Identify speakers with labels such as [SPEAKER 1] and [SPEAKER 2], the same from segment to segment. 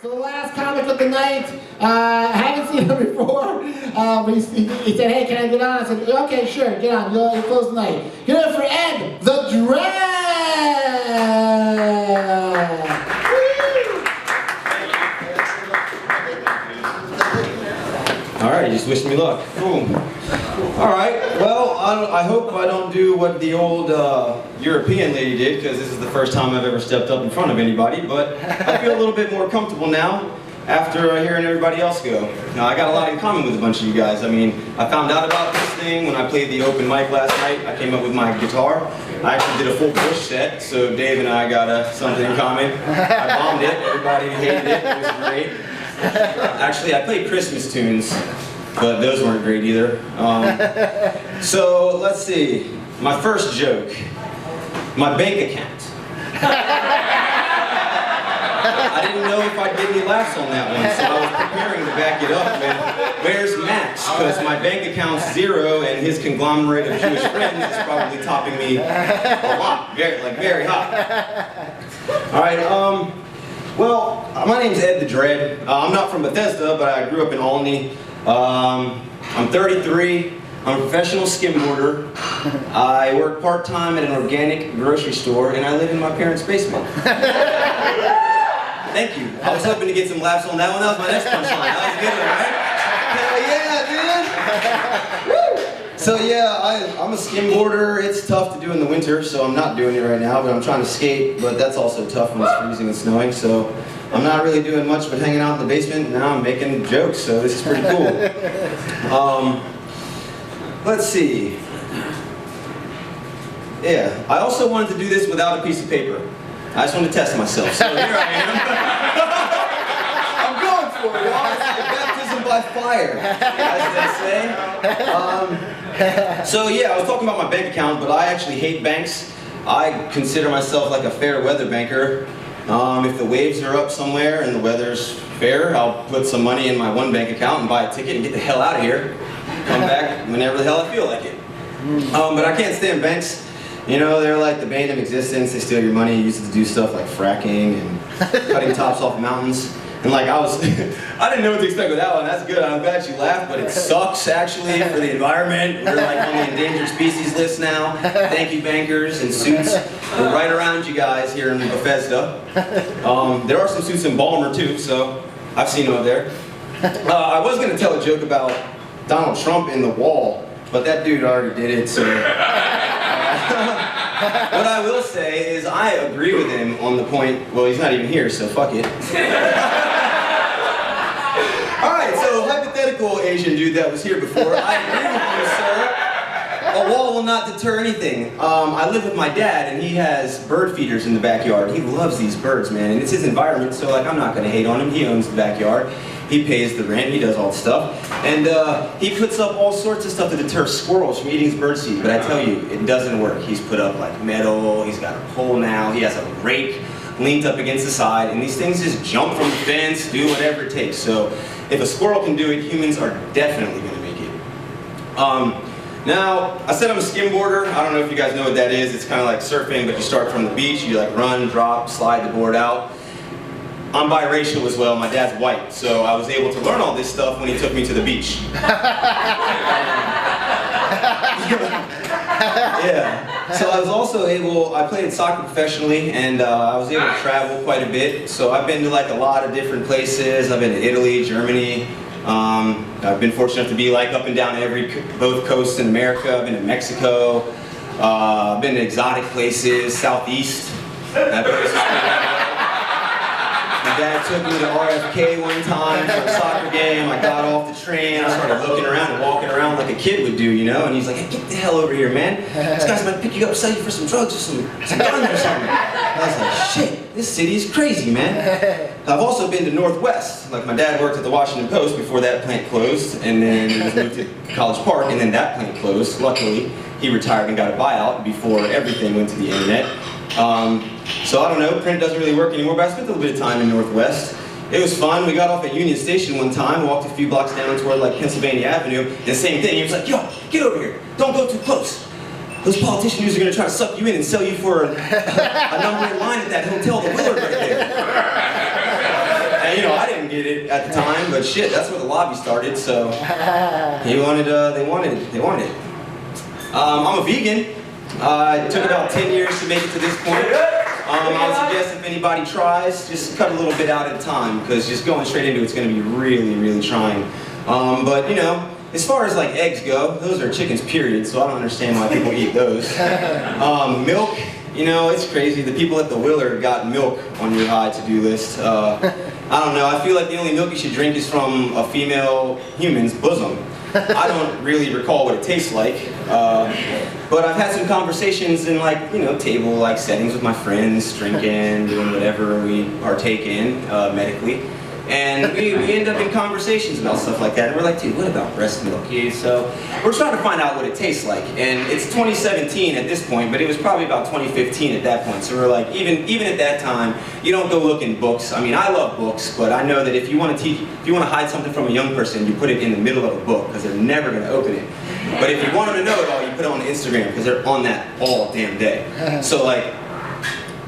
[SPEAKER 1] So the last comic of the night, I haven't seen him before, but he said, hey, can I get on? I said, okay, sure, get on, you'll close the night. Get it for Ed, the Dread!
[SPEAKER 2] Alright, you just wish me luck. Cool. Alright, well, I hope I don't do what the old European lady did, because this is the first time I've ever stepped up in front of anybody, but I feel a little bit more comfortable now after hearing everybody else go. Now, I got a lot in common with a bunch of you guys. I mean, I found out about this thing when I played the open mic last night. I came up with my guitar. I actually did a full Bush set, so Dave and I got something in common. I bombed it, everybody hated it, it was great. Actually, I played Christmas tunes, but those weren't great either. So, let's see. My first joke. My bank account. I didn't know if I'd get any laughs on that one, so I was preparing to back it up with, where's Max? Because my bank account's 0 and his conglomerate of Jewish friends is probably topping me a lot, very hot. Alright, well, my name's Ed the Dread. I'm not from Bethesda, but I grew up in Albany. I'm 33. I'm a professional skimboarder. I work part-time at an organic grocery store, and I live in my parents' basement. Thank you. I was hoping to get some laughs on that one. That was my next punchline. That was a good one, right? Hell yeah, dude! Woo! So yeah, I'm a skimboarder. It's tough to do in the winter, so I'm not doing it right now, but I'm trying to skate, but that's also tough when it's freezing and snowing, so I'm not really doing much but hanging out in the basement. Now I'm making jokes, so this is pretty cool. Let's see. Yeah, I also wanted to do this without a piece of paper. I just wanted to test myself, so here I am. I'm going for it, y'all. It's like baptism by fire, as they say. So yeah, I was talking about my bank account, but I actually hate banks. I consider myself like a fair weather banker. If the waves are up somewhere and the weather's fair, I'll put some money in my one bank account and buy a ticket and get the hell out of here. Come back whenever the hell I feel like it. But I can't stand banks. You know, they're like the bane of existence. They steal your money, use it to do stuff like fracking and cutting tops off mountains. And like I didn't know what to expect with that one. That's good. I'm glad you laughed, but it sucks actually for the environment. We're like on the endangered species list now. Thank you, bankers in suits. We're right around you guys here in Bethesda. There are some suits in Balmer too, so I've seen them up there. I was going to tell a joke about Donald Trump in the wall, but that dude already did it, so... What I will say is I agree with him on the point, well, he's not even here, so fuck it. Alright, so hypothetical Asian dude that was here before, I agree with you, sir. A wall will not deter anything. I live with my dad, and he has bird feeders in the backyard. He loves these birds, man, and it's his environment, so like I'm not going to hate on him. He owns the backyard. He pays the rent, he does all the stuff, and he puts up all sorts of stuff to deter squirrels from eating his birdseed, but I tell you, it doesn't work. He's put up like metal, he's got a pole now, he has a rake leaned up against the side, and these things just jump from the fence, do whatever it takes. So if a squirrel can do it, humans are definitely going to make it. Now, I said I'm a skimboarder. I don't know if you guys know what that is. It's kind of like surfing, but you start from the beach, you like run, drop, slide the board out. I'm biracial as well. My dad's white, so I was able to learn all this stuff when he took me to the beach. Yeah. So I was also able, I played soccer professionally, and I was able to travel quite a bit. So I've been to like a lot of different places. I've been to Italy, Germany. I've been fortunate enough to be like up and down both coasts in America. I've been to Mexico. I've been to exotic places, Southeast. That place is pretty. My dad took me to RFK one time for a soccer game. I got off the train, I started looking around and walking around like a kid would do, you know? And he's like, hey, get the hell over here, man. This guy's about to pick you up, sell you for some drugs or some guns or something. And I was like, shit, this city is crazy, man. I've also been to Northwest. Like, my dad worked at the Washington Post before that plant closed, and then he was moved to College Park, and then that plant closed. Luckily, he retired and got a buyout before everything went to the internet. So I don't know, print doesn't really work anymore, but I spent a little bit of time in Northwest. It was fun. We got off at Union Station one time, walked a few blocks down toward like Pennsylvania Avenue, and the same thing. He was like, yo, get over here. Don't go too close. Those politicians are going to try to suck you in and sell you for a number in line at that hotel, the Willard right there. And You know, I didn't get it at the time, but shit, that's where the lobby started. So they wanted it. I'm a vegan. It took about 10 years to make it to this point. I would suggest if anybody tries, just cut a little bit out at a time, because just going straight into it's going to be really, really trying. But you know, as far as like eggs go, those are chickens, period. So I don't understand why people eat those. Milk, you know, it's crazy. The people at the Willard got milk on your high to-do list. I don't know. I feel like the only milk you should drink is from a female human's bosom. I don't really recall what it tastes like, but I've had some conversations in like, you know, table-like settings with my friends, drinking, doing whatever we partake in medically, and we end up in conversations about stuff like that, and we're like, dude, what about breast milk? Yeah, so we're trying to find out what it tastes like, and it's 2017 at this point, but it was probably about 2015 at that point, so we're like, even at that time, you don't go look in books. I mean, I love books, but I know that if you want to teach, if you want to hide something from a young person, you put it in the middle of a book, because they're never going to open it. But if you want them to know it all, you put it on Instagram, because they're on that all damn day. So like,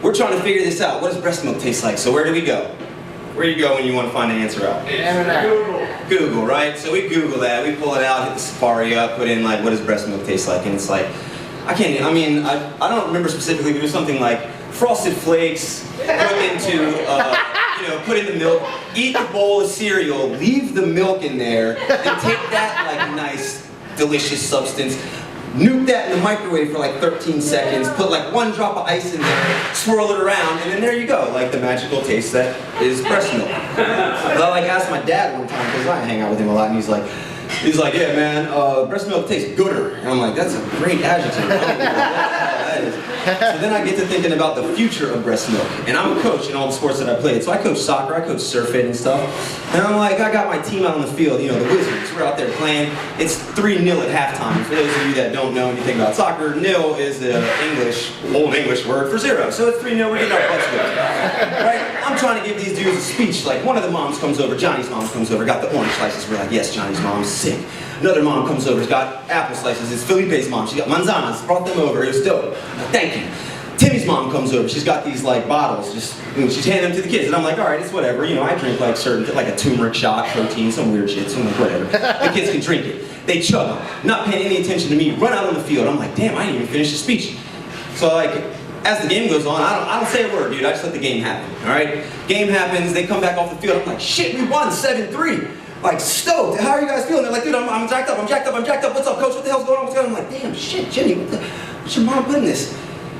[SPEAKER 2] we're trying to figure this out. What does breast milk taste like? So where do we go? Where do you go when you want to find the answer out? Google, right? So we Google that, we pull it out, hit the Safari up, put in like, what does breast milk taste like? And it's like, I don't remember specifically, but it was something like Frosted Flakes, put in the milk, eat a bowl of cereal, leave the milk in there, and take that like nice, delicious substance, nuke that in the microwave for like 13 seconds, put like 1 drop of ice in there, swirl it around, and then there you go, like the magical taste that is breast milk. But I like asked my dad one time, because I hang out with him a lot, and he's like, yeah man, breast milk tastes gooder. And I'm like, that's a great adjective. I don't know what the hell that is. So then I get to thinking about the future of breast milk. And I'm a coach in all the sports that I played. So I coach soccer, I coach surf it and stuff. And I'm like, I got my team out on the field, you know, the Wizards. We're out there playing. It's 3-0 at halftime. For those of you that don't know anything about soccer, nil is the old English word for 0. So it's 3-0, we're getting our butts whipped. Right? I'm trying to give these dudes a speech. Like one of the moms comes over, Johnny's mom comes over, got the orange slices. We're like, yes, Johnny's mom's sick. Another mom comes over, she's got apple slices. It's Felipe's mom. She got manzanas, brought them over. It was dope. Thank you. Timmy's mom comes over. She's got these like bottles. She's handing them to the kids, and I'm like, all right, it's whatever. You know, I drink like like a turmeric shot, protein, some weird shit. So I'm like, whatever. The kids can drink it. They chug them, not paying any attention to me. Run out on the field. I'm like, damn, I didn't even finish the speech. So like, as the game goes on, I don't say a word, dude. I just let the game happen. All right. Game happens. They come back off the field. I'm like, shit, we won 7-3. Like stoked. How are you guys feeling? They're like, dude, I'm jacked up. What's up, coach? What the hell's going on? What's going on? I'm like, damn, shit, Jenny, what's your mom putting this?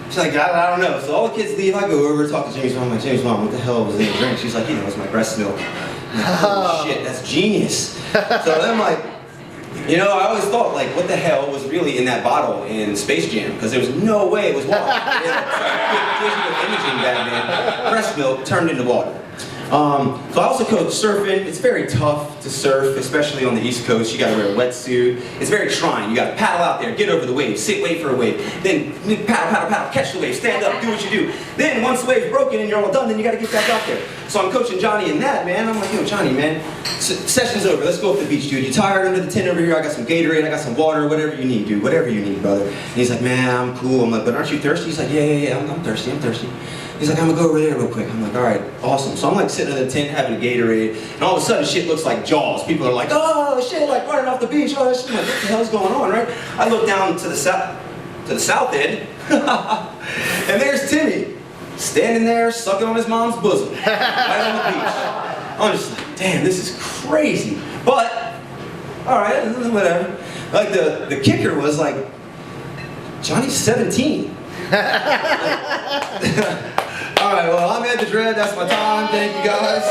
[SPEAKER 2] She's like, I don't know. So all the kids leave. I go over, talk to Jimmy's mom. I'm like, Jimmy's mom, what the hell was in the drink? She's like, you know, it's my breast milk. I'm like, oh shit, that's genius. So then I'm like, you know, I always thought, like, what the hell was really in that bottle in Space Jam? Because there was no way it was water. Visual imaging back then. Breast milk turned into water. So I also coach surfing. It's very tough to surf, especially on the East Coast. You gotta wear a wetsuit. It's very trying. You gotta paddle out there, get over the wave, sit, wait for a wave. Then paddle, catch the wave, stand up, do what you do. Then once the wave's broken and you're all done, then you gotta get back out there. So I'm coaching Johnny in that, man. I'm like, yo, Johnny, man, session's over. Let's go up the beach, dude. You tired? Under the tent over here. I got some Gatorade, I got some water, whatever you need, dude. Whatever you need, brother. And he's like, man, I'm cool. I'm like, but aren't you thirsty? He's like, yeah, I'm thirsty. He's like, I'm gonna go over there real quick. I'm like, all right, awesome. So I'm like sitting in the tent having a Gatorade, and all of a sudden shit looks like Jaws. People are like, oh shit, like running off the beach. Oh shit, like, what the hell's going on, right? I look down to the south end, and there's Timmy, standing there sucking on his mom's bosom, right on the beach. I'm just like, damn, this is crazy. But all right, whatever. Like the kicker was like, Johnny's 17. All right, well, I'm Ed the Dread. That's my time. Thank you, guys.